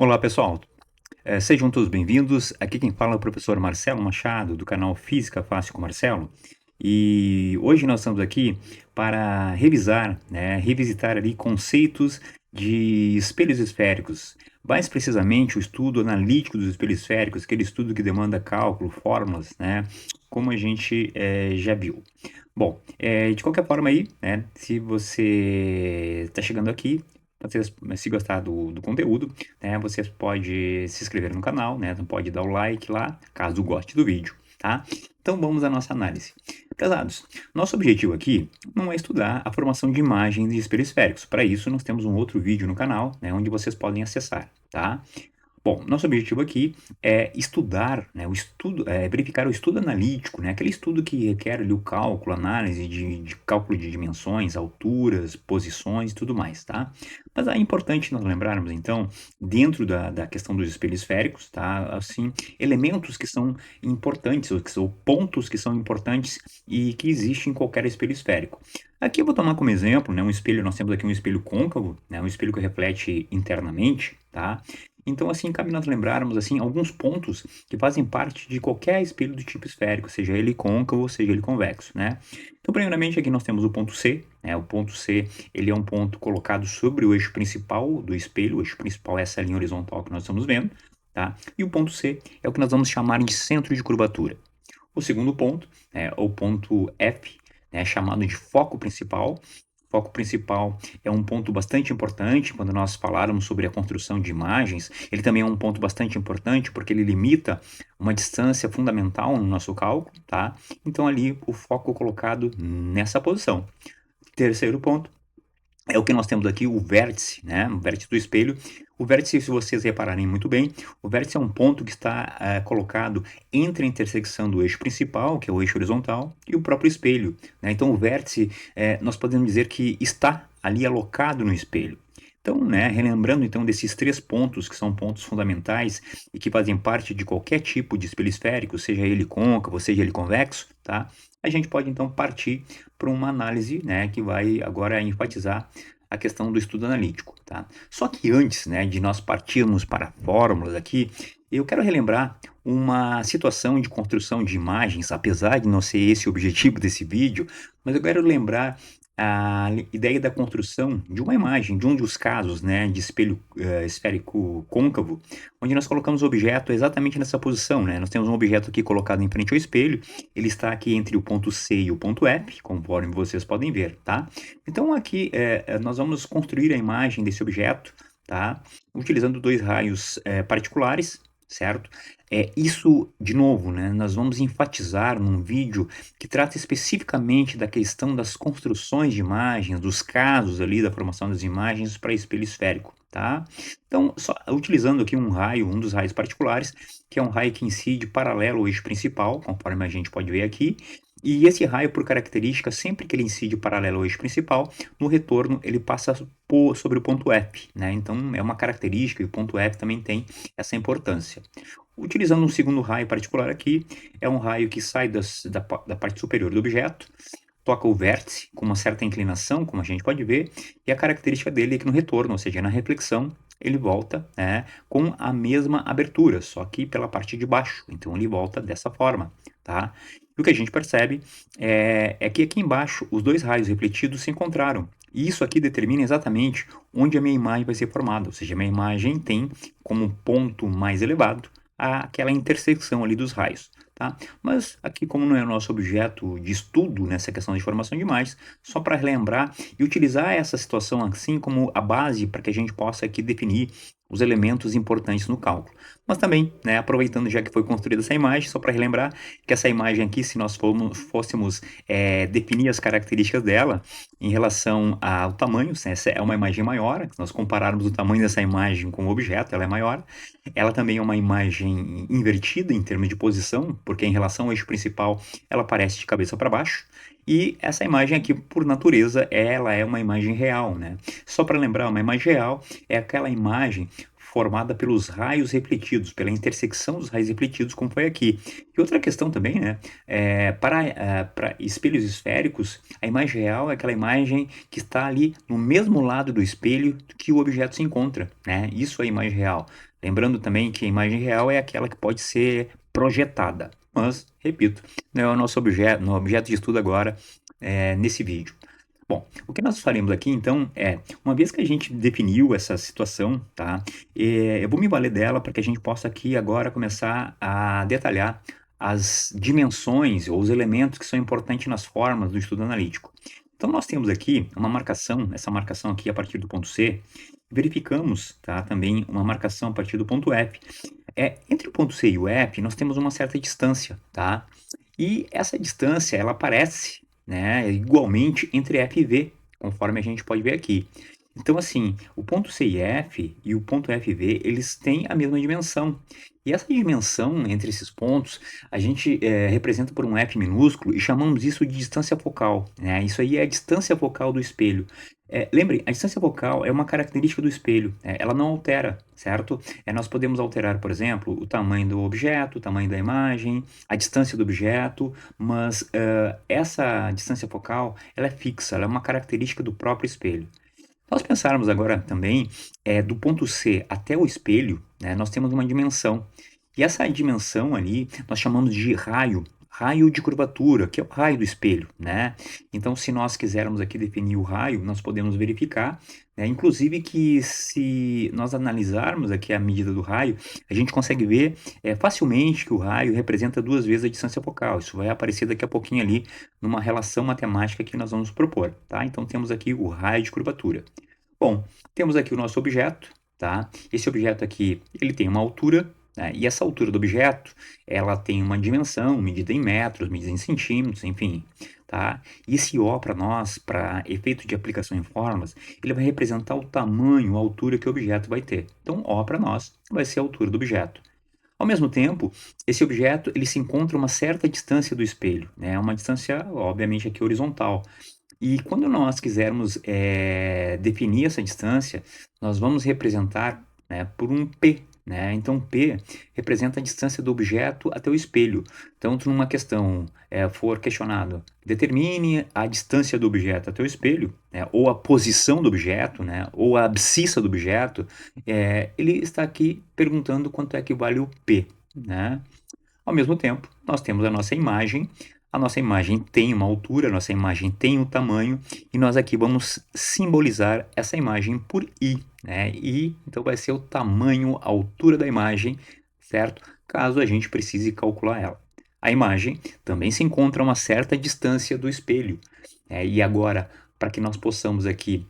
Olá, pessoal. Sejam todos bem-vindos. Aqui quem fala é o professor Marcelo Machado, do canal Física Fácil com Marcelo. E hoje nós estamos aqui para revisar, né, revisitar ali conceitos de espelhos esféricos. Mais precisamente, o estudo analítico dos espelhos esféricos, aquele estudo que demanda cálculo, fórmulas, né, como a gente já viu. Bom, de qualquer forma aí, né, se você está chegando aqui, se gostar do conteúdo, né, você pode se inscrever no canal, né, pode dar o like lá, caso goste do vídeo, tá? Então vamos à nossa análise. Pesados, nosso objetivo aqui não é estudar a formação de imagens de espelhos esféricos. Para isso, nós temos um outro vídeo no canal, né, onde vocês podem acessar, tá? Bom, nosso objetivo aqui é estudar, né, verificar o estudo analítico, né, aquele estudo que requer ali o cálculo, análise de cálculo de dimensões, alturas, posições e tudo mais, tá? Mas é importante nós lembrarmos, então, dentro da questão dos espelhos esféricos, tá, assim, elementos que são importantes, ou pontos que são importantes e que existem em qualquer espelho esférico. Aqui eu vou tomar como exemplo, né, um espelho, nós temos aqui um espelho côncavo, né, um espelho que reflete internamente, tá? Então, assim, cabe nós lembrarmos, assim, alguns pontos que fazem parte de qualquer espelho do tipo esférico, seja ele côncavo, seja ele convexo, né? Então, primeiramente, aqui nós temos o ponto C, né? O ponto C, ele é um ponto colocado sobre o eixo principal do espelho, o eixo principal é essa linha horizontal que nós estamos vendo, tá? E o ponto C é o que nós vamos chamar de centro de curvatura. O segundo ponto é o ponto F, né, chamado de foco principal. Foco principal é um ponto bastante importante quando nós falarmos sobre a construção de imagens. Ele também é um ponto bastante importante porque ele limita uma distância fundamental no nosso cálculo, tá? Então ali o foco colocado nessa posição. Terceiro ponto é o que nós temos aqui, o vértice, né? O vértice do espelho. O vértice, se vocês repararem muito bem, o vértice é um ponto que está colocado entre a intersecção do eixo principal, que é o eixo horizontal, e o próprio espelho, né? Então, o vértice, nós podemos dizer que está ali alocado no espelho. Então, né, relembrando então desses três pontos que são pontos fundamentais e que fazem parte de qualquer tipo de espelho esférico, seja ele côncavo, seja ele convexo, tá? A gente pode então partir para uma análise, né, que vai agora enfatizar a questão do estudo analítico, tá? Só que antes, né, de nós partirmos para fórmulas aqui, eu quero relembrar uma situação de construção de imagens, apesar de não ser esse o objetivo desse vídeo, mas eu quero lembrar a ideia da construção de uma imagem, de um dos casos, né, de espelho esférico côncavo, onde nós colocamos o objeto exatamente nessa posição, né? Nós temos um objeto aqui colocado em frente ao espelho, ele está aqui entre o ponto C e o ponto F, conforme vocês podem ver, tá? Então aqui nós vamos construir a imagem desse objeto, tá? Utilizando dois raios particulares, certo? Isso, de novo, né, nós vamos enfatizar num vídeo que trata especificamente da questão das construções de imagens, dos casos ali da formação das imagens para espelho esférico, tá? Então, só utilizando aqui um raio, um dos raios particulares, que é um raio que incide paralelo ao eixo principal, conforme a gente pode ver aqui, e esse raio, por característica, sempre que ele incide paralelo ao eixo principal, no retorno ele passa sobre o ponto F, né? Então é uma característica e o ponto F também tem essa importância. Utilizando um segundo raio particular aqui, é um raio que sai da parte superior do objeto, toca o vértice com uma certa inclinação, como a gente pode ver, e a característica dele é que no retorno, ou seja, na reflexão, ele volta, né, com a mesma abertura, só que pela parte de baixo. Então ele volta dessa forma, tá? E o que a gente percebe é que aqui embaixo os dois raios refletidos se encontraram. E isso aqui determina exatamente onde a minha imagem vai ser formada, ou seja, a minha imagem tem como ponto mais elevado aquela intersecção ali dos raios. Tá? Mas aqui, como não é o nosso objeto de estudo nessa questão de formação de imagens, só para relembrar e utilizar essa situação assim como a base para que a gente possa aqui definir os elementos importantes no cálculo. Mas também, né, aproveitando já que foi construída essa imagem, só para relembrar que essa imagem aqui, se nós fôssemos definir as características dela em relação ao tamanho, essa é uma imagem maior, se nós compararmos o tamanho dessa imagem com o objeto, ela é maior. Ela também é uma imagem invertida em termos de posição, porque em relação ao eixo principal ela aparece de cabeça para baixo. E essa imagem aqui, por natureza, ela é uma imagem real, né? Só para lembrar, uma imagem real é aquela imagem formada pelos raios refletidos, pela intersecção dos raios refletidos, como foi aqui. E outra questão também, né? Para espelhos esféricos, a imagem real é aquela imagem que está ali no mesmo lado do espelho que o objeto se encontra, né? Isso é a imagem real. Lembrando também que a imagem real é aquela que pode ser projetada, mas, repito, não é o nosso objeto, no objeto de estudo agora, nesse vídeo. Bom, o que nós faremos aqui então é, uma vez que a gente definiu essa situação, tá? Eu vou me valer dela para que a gente possa aqui agora começar a detalhar as dimensões ou os elementos que são importantes nas formas do estudo analítico. Então nós temos aqui uma marcação, essa marcação aqui a partir do ponto C, verificamos, tá, também uma marcação a partir do ponto F. Entre o ponto C e o F, nós temos uma certa distância, tá? E essa distância, ela aparece, né, igualmente entre F e V, conforme a gente pode ver aqui. Então, assim, o ponto C e F e o ponto FV, eles têm a mesma dimensão. E essa dimensão entre esses pontos, a gente representa por um F minúsculo e chamamos isso de distância focal, né? Isso aí é a distância focal do espelho. Lembre, a distância focal é uma característica do espelho, né? Ela não altera, certo? Nós podemos alterar, por exemplo, o tamanho do objeto, o tamanho da imagem, a distância do objeto, mas essa distância focal, ela é fixa, ela é uma característica do próprio espelho. Nós pensarmos agora também, do ponto C até o espelho, né, nós temos uma dimensão. E essa dimensão ali, nós chamamos de raio, raio de curvatura, que é o raio do espelho, né? Então, se nós quisermos aqui definir o raio, nós podemos verificar, né, inclusive que se nós analisarmos aqui a medida do raio, a gente consegue ver facilmente que o raio representa 2 vezes a distância focal. Isso vai aparecer daqui a pouquinho ali numa relação matemática que nós vamos propor, tá? Então, temos aqui o raio de curvatura. Bom, temos aqui o nosso objeto, tá? Esse objeto aqui, ele tem uma altura, né? E essa altura do objeto, ela tem uma dimensão, medida em metros, medida em centímetros, enfim, tá? E esse O para nós, para efeito de aplicação em formas, ele vai representar o tamanho, a altura que o objeto vai ter. Então, O para nós vai ser a altura do objeto. Ao mesmo tempo, esse objeto ele se encontra a uma certa distância do espelho, né? Uma distância, obviamente, aqui horizontal. E quando nós quisermos definir essa distância, nós vamos representar, né, por um P, né? Então, P representa a distância do objeto até o espelho. Então, se numa questão for questionado, determine a distância do objeto até o espelho, né, ou a posição do objeto, né, ou a abscissa do objeto, ele está aqui perguntando quanto é que vale o P, né? Ao mesmo tempo, nós temos a nossa imagem tem uma altura, a nossa imagem tem um tamanho, e nós aqui vamos simbolizar essa imagem por I, né? I, então vai ser o tamanho, a altura da imagem, certo? Caso a gente precise calcular ela. A imagem também se encontra a uma certa distância do espelho, e agora, para que nós possamos aqui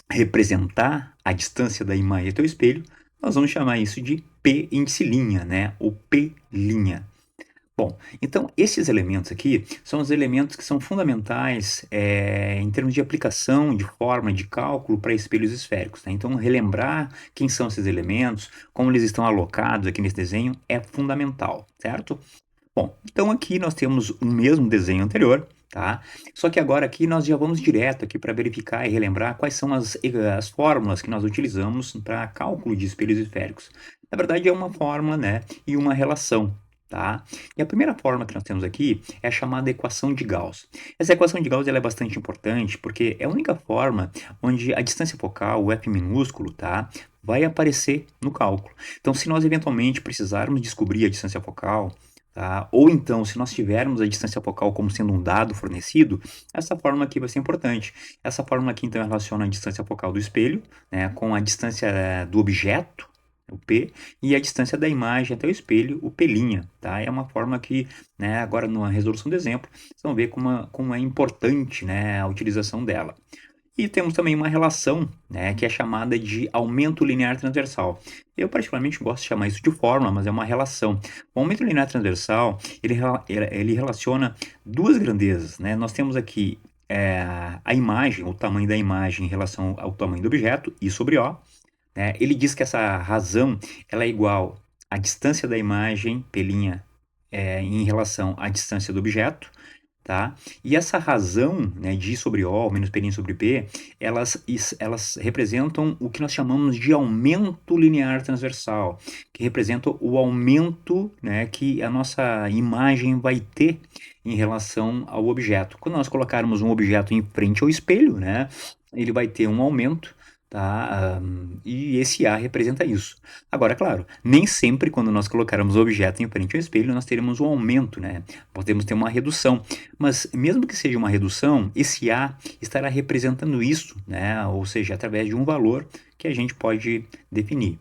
representar a distância da imagem até o espelho, nós vamos chamar isso de P índice linha, né? O P'. Bom, então esses elementos aqui são os elementos que são fundamentais em termos de aplicação, de forma, de cálculo para espelhos esféricos, tá? Então relembrar quem são esses elementos, como eles estão alocados aqui nesse desenho é fundamental, certo? Bom, então aqui nós temos o mesmo desenho anterior, tá? Só que agora aqui nós já vamos direto aqui para verificar e relembrar quais são as fórmulas que nós utilizamos para cálculo de espelhos esféricos. Na verdade é uma fórmula, né, e uma relação, tá? E a primeira fórmula que nós temos aqui é a chamada equação de Gauss. Essa equação de Gauss ela é bastante importante porque é a única forma onde a distância focal, o F minúsculo, tá, vai aparecer no cálculo. Então, se nós eventualmente precisarmos descobrir a distância focal, tá, ou então se nós tivermos a distância focal como sendo um dado fornecido, essa fórmula aqui vai ser importante. Essa fórmula aqui então relaciona a distância focal do espelho, né, com a distância do objeto, o P, e a distância da imagem até o espelho, o P', tá? É uma forma que, né, agora numa resolução de exemplo, vocês vão ver como é importante, né, a utilização dela. E temos também uma relação, né, que é chamada de aumento linear transversal. Eu particularmente gosto de chamar isso de fórmula, mas é uma relação. O aumento linear transversal, ele relaciona duas grandezas, né? Nós temos aqui a imagem, o tamanho da imagem em relação ao tamanho do objeto, I sobre O, né? Ele diz que essa razão ela é igual à distância da imagem, P', em relação à distância do objeto, tá? E essa razão, né, de I sobre O menos P' sobre P, elas representam o que nós chamamos de aumento linear transversal, que representa o aumento, né, que a nossa imagem vai ter em relação ao objeto. Quando nós colocarmos um objeto em frente ao espelho, né, ele vai ter um aumento, tá? E esse A representa isso. Agora, claro, nem sempre quando nós colocarmos o objeto em frente ao espelho, nós teremos um aumento, né? Podemos ter uma redução. Mas mesmo que seja uma redução, esse A estará representando isso, né? Ou seja, através de um valor que a gente pode definir.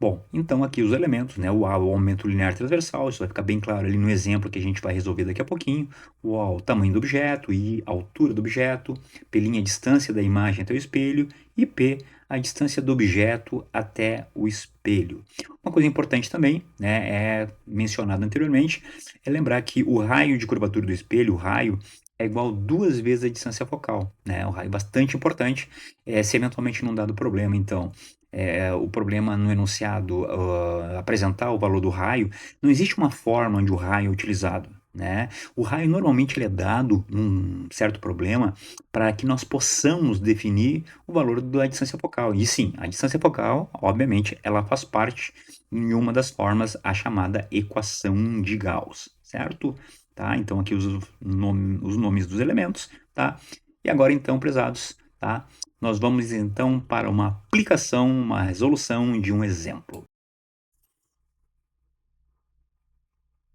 Bom, então aqui os elementos, né? O A, o aumento linear transversal, isso vai ficar bem claro ali no exemplo que a gente vai resolver daqui a pouquinho. O A, o tamanho do objeto, I, a altura do objeto, P', a distância da imagem até o espelho, e P, a distância do objeto até o espelho. Uma coisa importante também, né, é mencionado anteriormente, é lembrar que o raio de curvatura do espelho, o raio, é igual 2 vezes a distância focal, né? Um raio bastante importante, se eventualmente não dado problema, então o problema no enunciado apresentar o valor do raio, não existe uma forma onde o raio é utilizado, né? O raio normalmente ele é dado num certo problema para que nós possamos definir o valor da distância focal. E sim, a distância focal, obviamente, ela faz parte em uma das formas, a chamada equação de Gauss, certo? Tá? Então aqui os nomes dos elementos, tá? E agora então, prezados, tá? Nós vamos então para uma aplicação, uma resolução de um exemplo.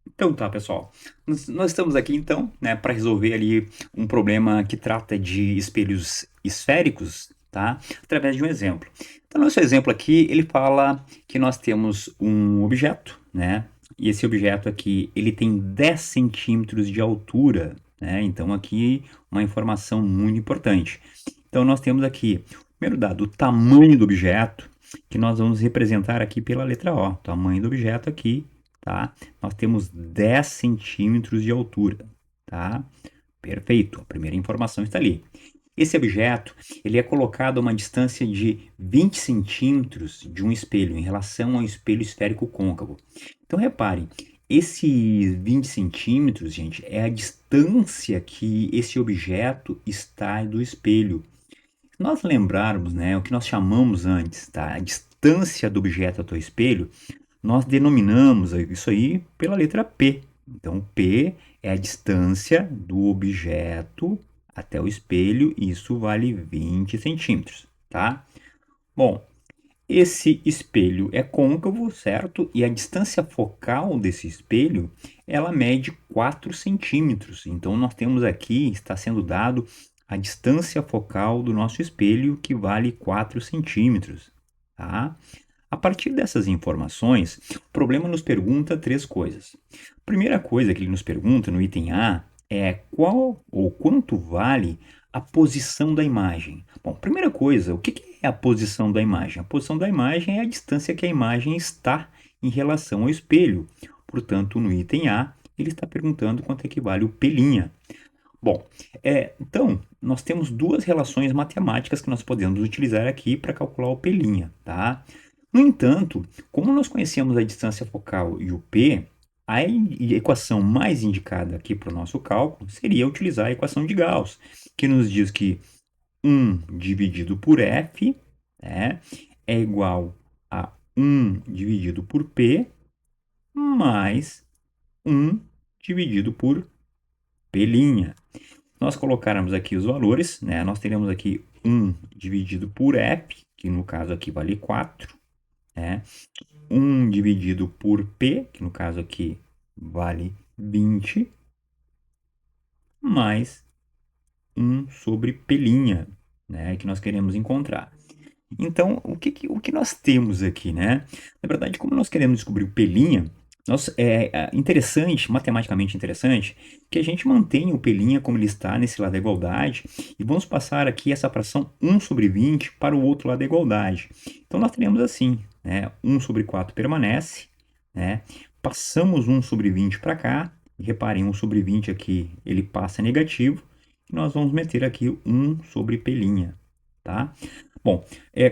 Então tá, pessoal. Nós estamos aqui então, né, para resolver ali um problema que trata de espelhos esféricos, tá? Através de um exemplo. Então, nosso exemplo aqui, ele fala que nós temos um objeto, né? E esse objeto aqui, ele tem 10 centímetros de altura, né? Então, aqui, uma informação muito importante. Então, nós temos aqui, primeiro dado, o tamanho do objeto, que nós vamos representar aqui pela letra O. O tamanho do objeto aqui, tá? Nós temos 10 centímetros de altura, tá? Perfeito, a primeira informação está ali. Esse objeto, ele é colocado a uma distância de 20 centímetros de um espelho, em relação ao espelho esférico côncavo. Então, reparem, esses 20 centímetros, gente, é a distância que esse objeto está do espelho. Se nós lembrarmos, né, o que nós chamamos antes, tá? A distância do objeto até o espelho, nós denominamos isso aí pela letra P. Então, P é a distância do objeto até o espelho, e isso vale 20 centímetros, tá? Bom, esse espelho é côncavo, certo? E a distância focal desse espelho, ela mede 4 centímetros. Então, nós temos aqui, está sendo dado a distância focal do nosso espelho, que vale 4 centímetros, tá? A partir dessas informações, o problema nos pergunta três coisas. A primeira coisa que ele nos pergunta no item A é qual ou quanto vale a posição da imagem. Bom, primeira coisa, o que é a posição da imagem? A posição da imagem é a distância que a imagem está em relação ao espelho. Portanto, no item A, ele está perguntando quanto equivale o P'. Bom, então, nós temos duas relações matemáticas que nós podemos utilizar aqui para calcular o P', tá? No entanto, como nós conhecemos a distância focal e o P, a equação mais indicada aqui para o nosso cálculo seria utilizar a equação de Gauss, que nos diz que 1 dividido por F, né, é igual a 1 dividido por P mais 1 dividido por P'. Nós colocarmos aqui os valores, né, nós teremos aqui 1 dividido por F, que no caso aqui vale 4, né? 1 dividido por P, que no caso aqui vale 20, mais 1 sobre P', né, que nós queremos encontrar. Então, o que nós temos aqui, né? Na verdade, como nós queremos descobrir o P', é interessante, matematicamente interessante, que a gente mantenha o P' como ele está nesse lado da igualdade e vamos passar aqui essa fração 1 sobre 20 para o outro lado da igualdade. Então, nós teremos assim, né? 1 sobre 4 permanece, né? Passamos 1 sobre 20 para cá, e reparem, 1 sobre 20 aqui, ele passa negativo, e nós vamos meter aqui 1 sobre P', tá? Bom,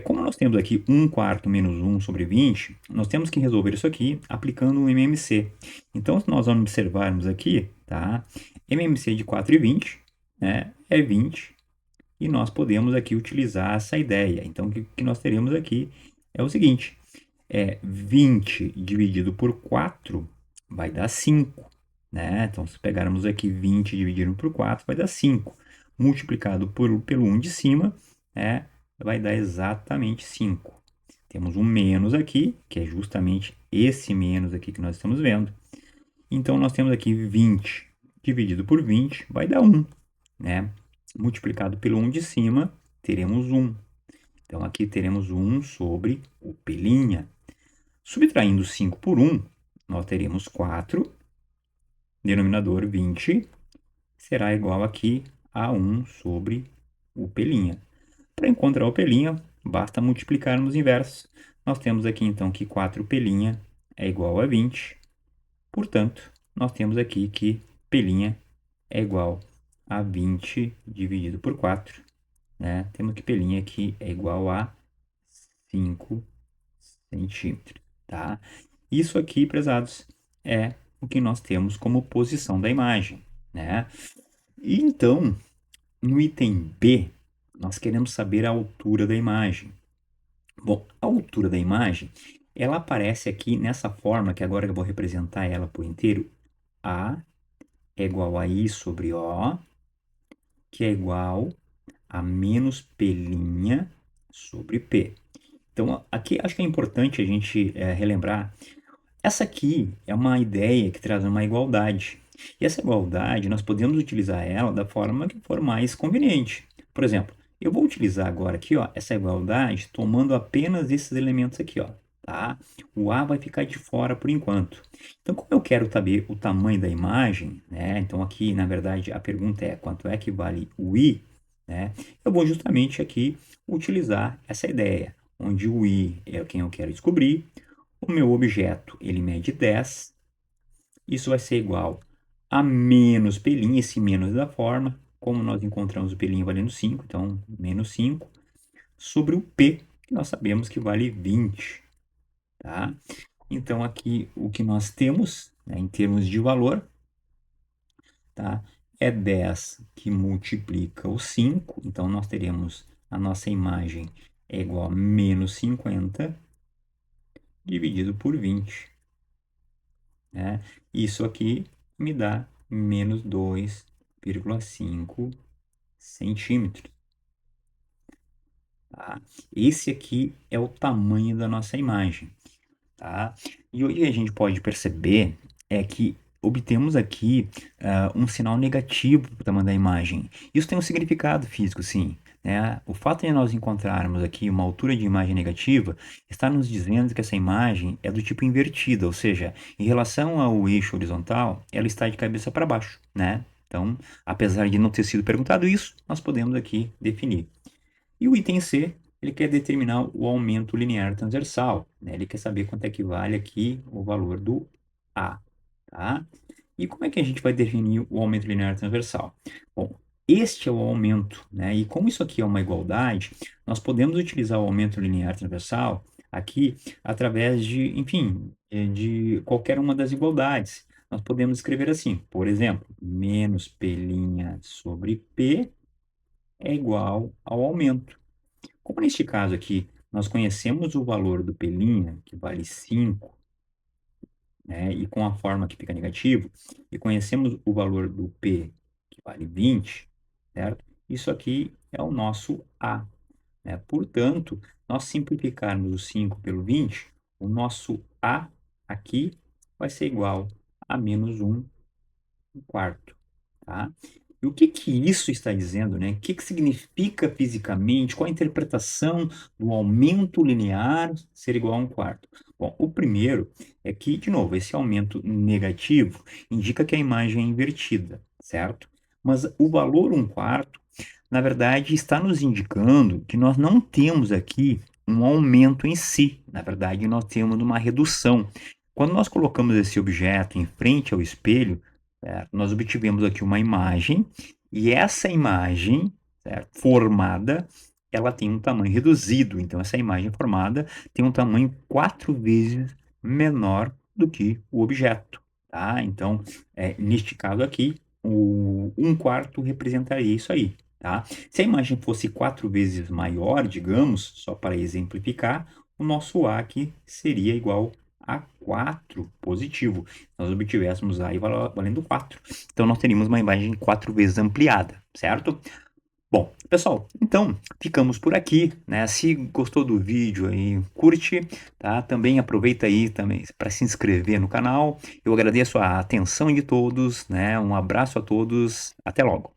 como nós temos aqui 1 quarto menos 1 sobre 20, nós temos que resolver isso aqui aplicando o MMC. Então, se nós vamos observarmos aqui, tá? MMC de 4 e 20, né, é 20, e nós podemos aqui utilizar essa ideia. Então, o que nós teremos aqui é o seguinte, 20 dividido por 4 vai dar 5, né? Então, se pegarmos aqui 20 dividido por 4, vai dar 5. Multiplicado pelo 1 de cima, né? vai dar exatamente 5. Temos um menos aqui, que é justamente esse menos aqui que nós estamos vendo. Então, nós temos aqui 20 dividido por 20 vai dar 1, né? Multiplicado pelo 1 de cima, teremos 1. Então, aqui teremos 1 sobre o P'. Subtraindo 5 por 1, nós teremos 4. Denominador 20 será igual aqui a 1 sobre o P'. Para encontrar o P', basta multiplicarmos inversos. Nós temos aqui, então, que 4P' é igual a 20. Portanto, nós temos aqui que P' é igual a 20 dividido por 4. Né? Temos que P' aqui é igual a 5 centímetros. Tá? Isso aqui, prezados, é o que nós temos como posição da imagem. Né? E então, no item B, nós queremos saber a altura da imagem. Bom, a altura da imagem, ela aparece aqui nessa forma, que agora eu vou representar ela por inteiro. A é igual a I sobre O, que é igual a menos P' sobre P. Então, aqui acho que é importante a gente relembrar. Essa aqui é uma ideia que traz uma igualdade. E essa igualdade, nós podemos utilizar ela da forma que for mais conveniente. Por exemplo, eu vou utilizar agora aqui, ó, essa igualdade tomando apenas esses elementos aqui, ó, tá? O A vai ficar de fora por enquanto. Então, como eu quero saber o tamanho da imagem, né? Então, aqui, na verdade, a pergunta é quanto é que vale o I, né? Eu vou justamente aqui utilizar essa ideia, onde o I é quem eu quero descobrir. O meu objeto, ele mede 10. Isso vai ser igual a menos P', esse menos da forma. Como nós encontramos o P' valendo 5, então menos 5, sobre o P, que nós sabemos que vale 20. Tá? Então, aqui o que nós temos, né, em termos de valor, tá, é 10 que multiplica o 5. Então, nós teremos a nossa imagem é igual a menos 50 dividido por 20. Né? Isso aqui me dá menos 2,5 centímetros. Tá? Esse aqui é o tamanho da nossa imagem. Tá? E o que a gente pode perceber é que obtemos aqui um sinal negativo para o tamanho da imagem. Isso tem um significado físico, sim. Né? O fato de nós encontrarmos aqui uma altura de imagem negativa está nos dizendo que essa imagem é do tipo invertida, ou seja, em relação ao eixo horizontal, ela está de cabeça para baixo. Né? Então, apesar de não ter sido perguntado isso, nós podemos aqui definir. E o item C, ele quer determinar o aumento linear transversal. Né? Ele quer saber quanto é que vale aqui o valor do A. Tá? E como é que a gente vai definir o aumento linear transversal? Bom, este é o aumento, né? E como isso aqui é uma igualdade, nós podemos utilizar o aumento linear transversal aqui através de, enfim, de qualquer uma das igualdades. Nós podemos escrever assim, por exemplo, menos P' sobre P é igual ao aumento. Como neste caso aqui, nós conhecemos o valor do P', que vale 5, né, e com a forma que fica negativo, e conhecemos o valor do P, que vale 20, certo? Isso aqui é o nosso A. Né? Portanto, nós simplificarmos o 5 pelo 20, o nosso A aqui vai ser igual a menos 1 quarto. Tá? E o que que isso está dizendo, né? O que que significa fisicamente? Qual a interpretação do aumento linear ser igual a 1 quarto? Bom, o primeiro é que, de novo, esse aumento negativo indica que a imagem é invertida, certo? Mas o valor 1 quarto, na verdade, está nos indicando que nós não temos aqui um aumento em si. Na verdade, nós temos uma redução. Quando nós colocamos esse objeto em frente ao espelho, certo? Nós obtivemos aqui uma imagem, e essa imagem, certo, formada, ela tem um tamanho reduzido. Então, essa imagem formada tem um tamanho 4 vezes menor do que o objeto. Tá? Então, neste caso aqui, o 1 quarto representaria isso aí. Tá? Se a imagem fosse 4 vezes maior, digamos, só para exemplificar, o nosso A aqui seria igual a 4 positivo. Nós obtivéssemos A valendo 4. Então, nós teríamos uma imagem 4 vezes ampliada, certo? Bom, pessoal, então ficamos por aqui, né? Se gostou do vídeo aí, curte, tá? Também aproveita aí também para se inscrever no canal. Eu agradeço a atenção de todos, né? Um abraço a todos, até logo.